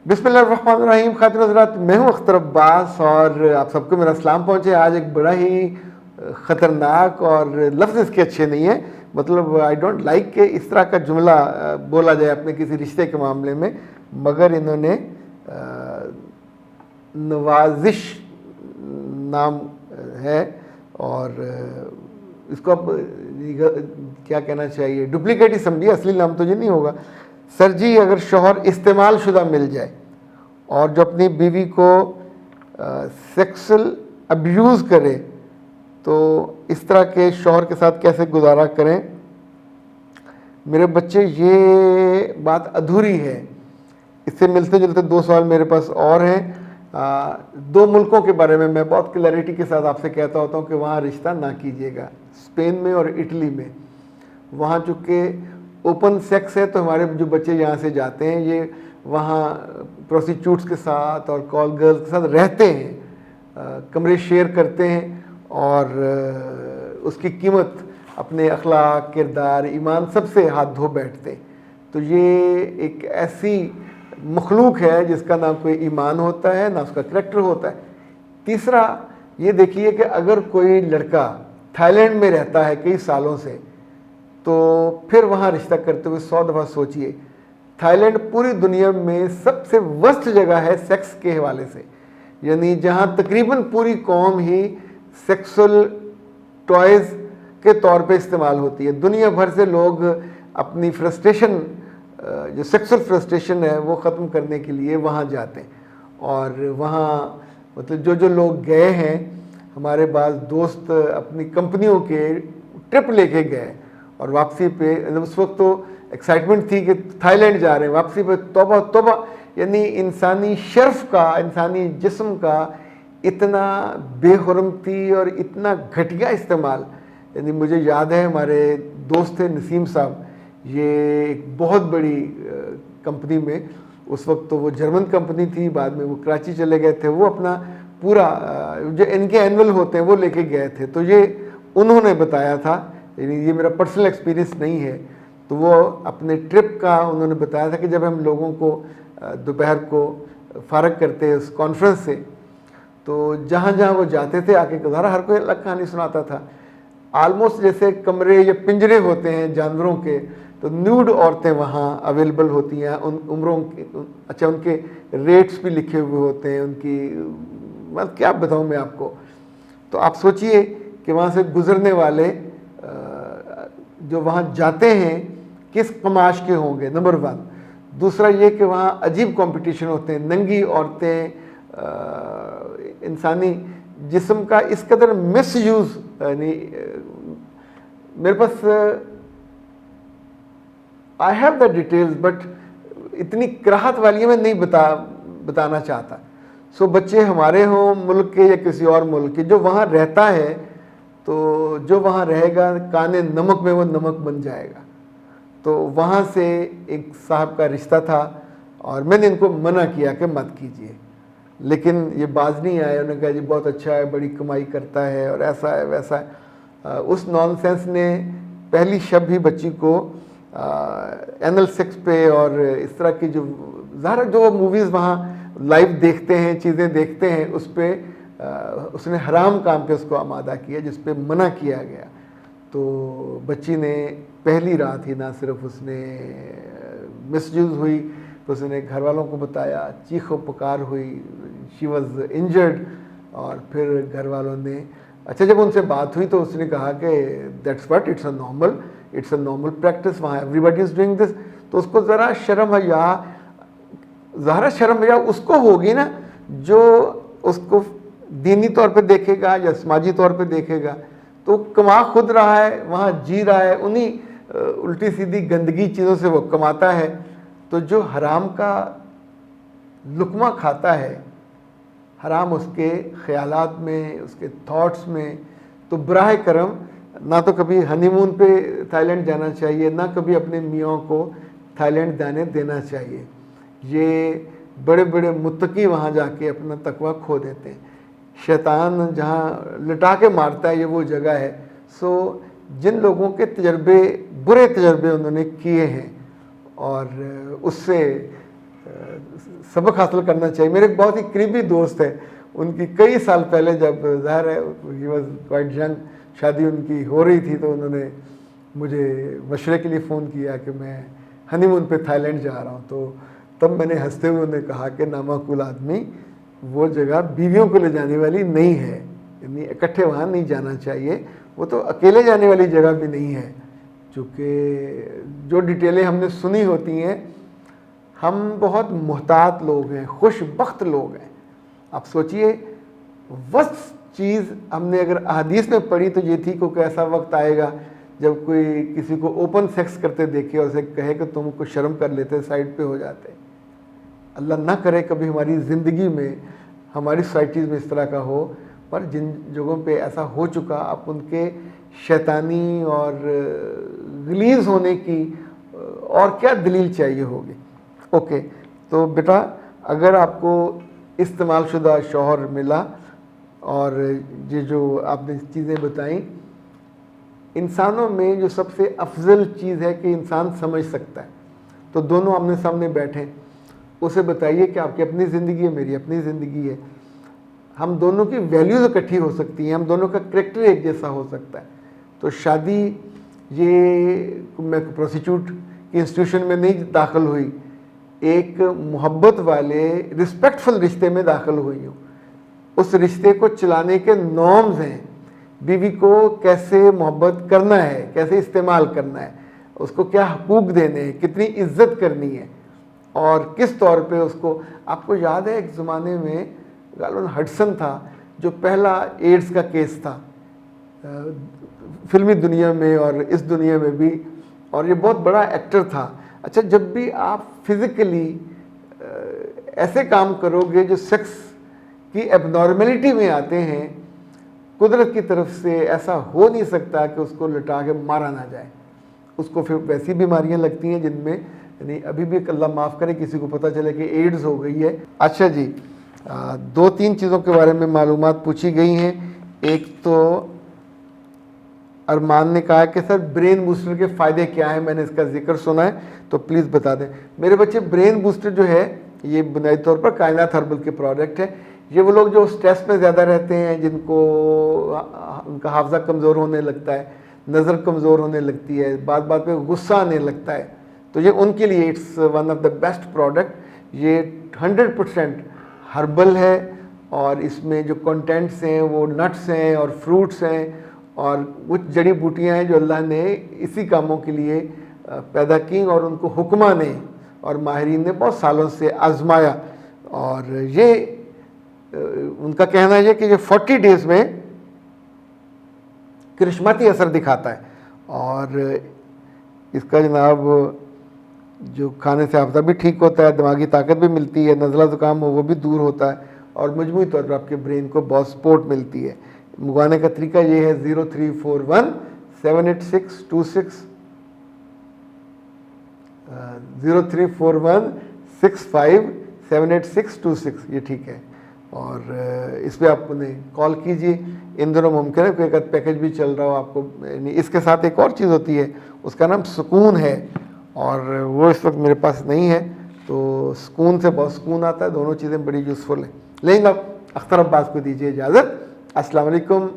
बिस्मिल्लाहिर्रहमानिर्रहीम। खातिन हज़रात, मैं हूँ अख्तर अब्बास और आप सबको मेरा सलाम पहुँचे। आज एक बड़ा ही ख़तरनाक और लफ्ज़ इसके अच्छे नहीं है, मतलब आई डोंट लाइक कि इस तरह का जुमला बोला जाए अपने किसी रिश्ते के मामले में, मगर इन्होंने नवाजिश नाम है और इसको अब क्या कहना चाहिए, डुप्लीकेट ही समझिए, असली नाम तो ये नहीं होगा। सर जी, अगर शौहर इस्तेमाल शुदा मिल जाए और जो अपनी बीवी को सेक्सुअल अब्यूज़ करे तो इस तरह के शौहर के साथ कैसे गुजारा करें? मेरे बच्चे, ये बात अधूरी है। इससे मिलते जुलते दो सवाल मेरे पास और हैं। दो मुल्कों के बारे में मैं बहुत क्लैरिटी के साथ आपसे कहता होता हूँ कि वहाँ रिश्ता ना कीजिएगा, स्पेन में और इटली में। वहाँ चूँकि ओपन सेक्स है तो हमारे जो बच्चे यहाँ से जाते हैं ये वहाँ प्रोस्टिट्यूट्स के साथ और कॉल गर्ल्स के साथ रहते हैं, कमरे शेयर करते हैं और उसकी कीमत अपने अखलाक, किरदार, ईमान सबसे हाथ धो बैठते हैं। तो ये एक ऐसी मखलूक है जिसका ना कोई ईमान होता है ना उसका करैक्टर होता है। तीसरा ये देखिए कि अगर कोई लड़का थाईलैंड में रहता है कई सालों से तो फिर वहाँ रिश्ता करते हुए 100 दफ़ा सोचिए। थाईलैंड पूरी दुनिया में सबसे वर्स्ट जगह है सेक्स के हवाले से, यानी जहाँ तकरीबन पूरी कौम ही सेक्सुअल टॉयज़ के तौर पे इस्तेमाल होती है। दुनिया भर से लोग अपनी फ्रस्ट्रेशन, जो सेक्सुअल फ्रस्ट्रेशन है, वो ख़त्म करने के लिए वहाँ जाते हैं। और वहाँ मतलब जो लोग गए हैं, हमारे पास दोस्त अपनी कंपनियों के ट्रिप लेके गए और वापसी पे उस वक्त तो एक्साइटमेंट थी कि थाईलैंड जा रहे हैं, वापसी पे तौबा तौबा, यानी इंसानी शर्फ का, इंसानी जिस्म का इतना बेहुरमती और इतना घटिया इस्तेमाल। यानी मुझे याद है हमारे दोस्त थे नसीम साहब, ये एक बहुत बड़ी कंपनी में, उस वक्त तो वो जर्मन कंपनी थी, बाद में वो कराची चले गए थे, वो अपना पूरा जो इनके एनुअल होते हैं वो लेके गए थे। तो ये उन्होंने बताया था, यानी ये मेरा पर्सनल एक्सपीरियंस नहीं है, तो वो अपने ट्रिप का उन्होंने बताया था कि जब हम लोगों को दोपहर को फ़ारग करते उस कॉन्फ्रेंस से, तो जहाँ जहाँ वो जाते थे आके गुजारा, हर कोई अलग कहानी सुनाता था। आलमोस्ट जैसे कमरे या पिंजरे होते हैं जानवरों के, तो न्यूड औरतें वहाँ अवेलेबल होती हैं उन उम्रों के। अच्छा, उनके रेट्स भी लिखे हुए होते हैं उनकी, मतलब क्या बताऊँ मैं आपको। तो आप सोचिए कि वहाँ से गुज़रने वाले जो वहाँ जाते हैं किस कमाश के होंगे, नंबर 1। दूसरा ये कि वहाँ अजीब कंपटीशन होते हैं, नंगी औरतें, इंसानी जिस्म का इस कदर मिसयूज़, यानी मेरे पास I have the details but इतनी कराहत वाली मैं नहीं बताना चाहता। सो बच्चे हमारे हों मुल्क के या किसी और मुल्क के, जो वहाँ रहता है तो जो वहाँ रहेगा काने नमक में वो नमक बन जाएगा। तो वहाँ से एक साहब का रिश्ता था और मैंने इनको मना किया कि मत कीजिए, लेकिन ये बाज नहीं आए। उन्होंने कहा जी बहुत अच्छा है, बड़ी कमाई करता है और ऐसा है वैसा है। उस नॉनसेंस ने पहली शब ही बच्ची को एनल सेक्स पे और इस तरह की जो ज़ाहिर जो मूवीज़ वहाँ लाइव देखते हैं, चीज़ें देखते हैं, उस पर उसने हराम काम पे उसको आमादा किया जिस पे मना किया गया। तो बच्ची ने पहली रात ही ना सिर्फ उसने मिसयूज़ हुई, तो उसने घर वालों को बताया, चीखो पुकार हुई, शी वॉज इंजर्ड। और फिर घर वालों ने, अच्छा जब उनसे बात हुई तो उसने कहा कि that's what, it's a normal practice, वहाँ एवरीबडी इज़ डूइंग दिस। तो उसको ज़रा शर्म हया, ज़ाहिर शर्म हया उसको होगी ना जो उसको दीनी तौर पे देखेगा या समाजी तौर पे देखेगा। तो कमा खुद रहा है, वहाँ जी रहा है, उन्हीं उल्टी सीधी गंदगी चीज़ों से वो कमाता है। तो जो हराम का लुकमा खाता है, हराम उसके ख़यालात में, उसके थॉट्स में, तो बराह करम ना तो कभी हनीमून पे थाईलैंड जाना चाहिए, ना कभी अपने मियाँ को थाईलैंड जाने देना चाहिए। ये बड़े बड़े मुत्तकी वहाँ जाके अपना तकवा खो देते हैं। शैतान जहाँ लटा के मारता है ये वो जगह है। सो जिन लोगों के तजर्बे, बुरे तजर्बे उन्होंने किए हैं और उससे سبق حاصل کرنا چاہیے. میرے ایک بہت ہی قریبی دوست ہے, ان کی کئی سال پہلے جب ظاہر ہے ہی واز کوائٹ ینگ, شادی ان کی ہو رہی تھی, تو انہوں نے مجھے مشورے کے لیے فون کیا کہ میں ہنی مون پہ تھائی لینڈ جا رہا ہوں. تو تب میں نے ہنستے ہوئے انہیں کہا کہ نامعقول آدمی, وہ جگہ بیویوں کو لے جانے والی نہیں ہے, یعنی اکٹھے وہاں نہیں جانا چاہیے, وہ تو اکیلے جانے والی جگہ بھی نہیں ہے. چونکہ جو ڈیٹیلیں ہم نے سنی ہوتی ہیں, ہم بہت محتاط لوگ ہیں, خوش بخت لوگ ہیں. آپ سوچئے وسط چیز ہم نے اگر احادیث میں پڑھی تو یہ تھی کہ ایسا وقت آئے گا جب کوئی کسی کو اوپن سیکس کرتے دیکھے اور اسے کہے کہ تم کو شرم کر لیتے, سائڈ پہ ہو جاتے. اللہ نہ کرے کبھی ہماری زندگی میں, ہماری سوسائٹیز میں اس طرح کا ہو, پر جن جگہوں پہ ایسا ہو چکا, آپ ان کے شیطانی اور غلیظ ہونے کی اور کیا دلیل چاہیے ہوگی. اوکے, تو بیٹا اگر آپ کو استعمال شدہ شوہر ملا, اور یہ جو آپ نے چیزیں بتائیں, انسانوں میں جو سب سے افضل چیز ہے کہ انسان سمجھ سکتا ہے, تو دونوں آمنے سامنے بیٹھیں, اسے بتائیے کہ آپ کی اپنی زندگی ہے, میری اپنی زندگی ہے, ہم دونوں کی ویلیوز اکٹھی ہو سکتی ہیں, ہم دونوں کا کریکٹر ایک جیسا ہو سکتا ہے. تو شادی یہ میں پروسٹیٹیوٹ کی انسٹیٹیوشن میں نہیں داخل ہوئی, ایک محبت والے رسپیکٹفل رشتے میں داخل ہوئی ہوں. اس رشتے کو چلانے کے نارمز ہیں, بیوی کو کیسے محبت کرنا ہے, کیسے استعمال کرنا ہے, اس کو کیا حقوق دینے ہیں, کتنی عزت کرنی ہے, اور کس طور پہ اس کو. آپ کو یاد ہے ایک زمانے میں غالباً ہڈسن تھا جو پہلا ایڈز کا کیس تھا فلمی دنیا میں اور اس دنیا میں بھی, اور یہ بہت بڑا ایکٹر تھا. اچھا, جب بھی آپ فزیکلی ایسے کام کرو گے جو سیکس کی ایب نارملٹی میں آتے ہیں, قدرت کی طرف سے ایسا ہو نہیں سکتا کہ اس کو لٹا کے مارا نہ جائے. اس کو پھر ویسی بیماریاں لگتی ہیں جن میں, یعنی ابھی بھی اللہ معاف کرے کسی کو پتہ چلے کہ ایڈز ہو گئی ہے. اچھا جی, 2-3 چیزوں کے بارے میں معلومات پوچھی گئی ہیں. ایک تو ارمان نے کہا کہ سر برین بوسٹر کے فائدے کیا ہیں, میں نے اس کا ذکر سنا ہے تو پلیز بتا دیں. میرے بچے, برین بوسٹر جو ہے یہ بنیادی طور پر کائنات ہربل کے پروڈکٹ ہے. یہ وہ لوگ جو سٹریس میں زیادہ رہتے ہیں, جن کو ان کا حافظہ کمزور ہونے لگتا ہے, نظر کمزور ہونے لگتی ہے, بات بات پہ غصہ آنے لگتا ہے, تو یہ ان کے لیے it's one of the best product. یہ 100% ہربل ہے, اور اس میں جو کنٹینٹس ہیں وہ نٹس ہیں اور فروٹس ہیں اور کچھ جڑی بوٹیاں ہیں جو اللہ نے اسی کاموں کے لیے پیدا کی, اور ان کو حکماں نے اور ماہرین نے بہت سالوں سے آزمایا. اور یہ ان کا کہنا ہے کہ یہ 40 ڈیز میں کرشماتی اثر دکھاتا ہے, اور اس کا جناب جو کھانے سے حافظہ بھی ٹھیک ہوتا ہے, دماغی طاقت بھی ملتی ہے, نزلہ زکام ہو وہ بھی دور ہوتا ہے, اور مجموعی طور پر آپ کے برین کو بہت سپورٹ ملتی ہے. منگوانے کا طریقہ یہ ہے 0341 78626 0341 65 78626, یہ ٹھیک ہے. اور اس پہ آپ انہیں کال کیجئے. ان دنوں ممکن ہے کوئی ایک پیکج بھی چل رہا ہو آپ کو. اس کے ساتھ ایک اور چیز ہوتی ہے, اس کا نام سکون ہے, اور وہ اس وقت میرے پاس نہیں ہے, تو سکون سے بہت سکون آتا ہے. دونوں چیزیں بڑی یوزفل ہیں. لیکن اب اختر عباس کو دیجیے اجازت. السلام علیکم.